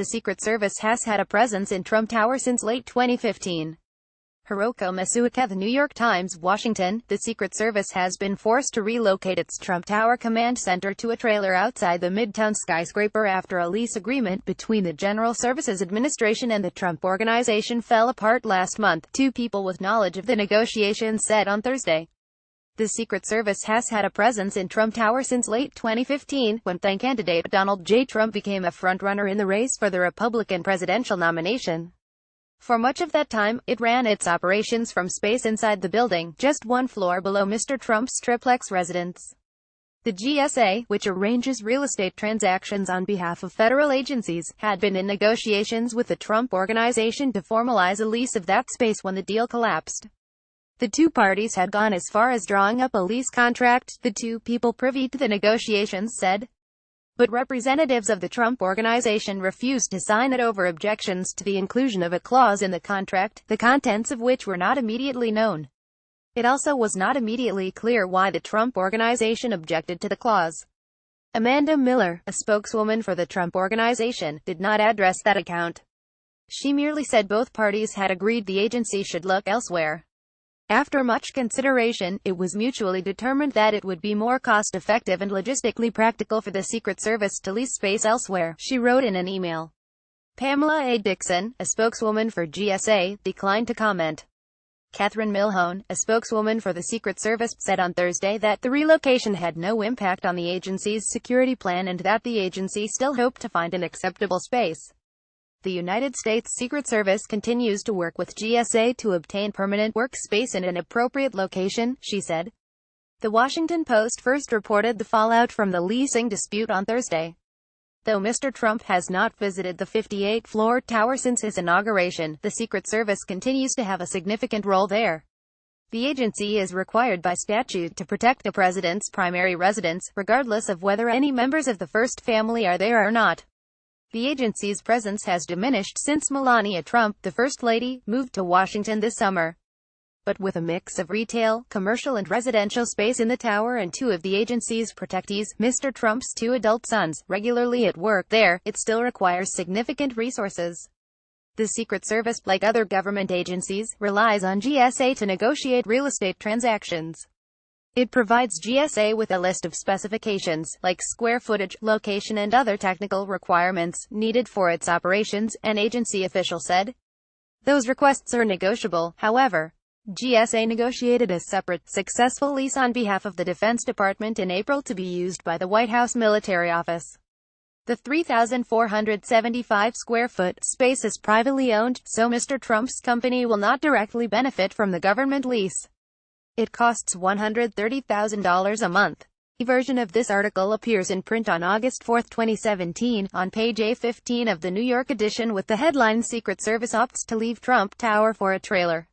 the Secret Service has had a presence in Trump Tower since late 2015. Hiroko Masuoka, The New York Times, Washington. The Secret Service has been forced to relocate its Trump Tower command center to a trailer outside the Midtown skyscraper after a lease agreement between the General Services Administration and the Trump Organization fell apart last month, two people with knowledge of the negotiations said on Thursday. The Secret Service has had a presence in Trump Tower since late 2015, when then-candidate Donald J. Trump became a frontrunner in the race for the Republican presidential nomination. For much of that time, it ran its operations from space inside the building, just one floor below Mr. Trump's triplex residence. The GSA, which arranges real estate transactions on behalf of federal agencies, had been in negotiations with the Trump Organization to formalize a lease of that space when the deal collapsed. The two parties had gone as far as drawing up a lease contract, the two people privy to the negotiations said. But representatives of the Trump Organization refused to sign it over objections to the inclusion of a clause in the contract, the contents of which were not immediately known. It also was not immediately clear why the Trump Organization objected to the clause. Amanda Miller, a spokeswoman for the Trump Organization, did not address that account. She merely said both parties had agreed the agency should look elsewhere. After much consideration, it was mutually determined that it would be more cost-effective and logistically practical for the Secret Service to lease space elsewhere, she wrote in an email. Pamela A. Dixon, a spokeswoman for GSA, declined to comment. Catherine Milhone, a spokeswoman for the Secret Service, said on Thursday that the relocation had no impact on the agency's security plan and that the agency still hoped to find an acceptable space. The United States Secret Service continues to work with GSA to obtain permanent workspace in an appropriate location, she said. The Washington Post first reported the fallout from the leasing dispute on Thursday. Though Mr. Trump has not visited the 58-floor tower since his inauguration, the Secret Service continues to have a significant role there. The agency is required by statute to protect the president's primary residence, regardless of whether any members of the first family are there or not. The agency's presence has diminished since Melania Trump, the First Lady, moved to Washington this summer. But with a mix of retail, commercial and residential space in the tower and two of the agency's protectees, Mr. Trump's two adult sons, regularly at work there, it still requires significant resources. The Secret Service, like other government agencies, relies on GSA to negotiate real estate transactions. It provides GSA with a list of specifications, like square footage, location and other technical requirements, needed for its operations, an agency official said. Those requests are negotiable, however. GSA negotiated a separate, successful lease on behalf of the Defense Department in April to be used by the White House Military Office. The 3,475 square foot space is privately owned, so Mr. Trump's company will not directly benefit from the government lease. It costs $130,000 a month. A version of this article appears in print on August 4, 2017, on page A15 of the New York edition with the headline "Secret Service opts to leave Trump Tower for a trailer."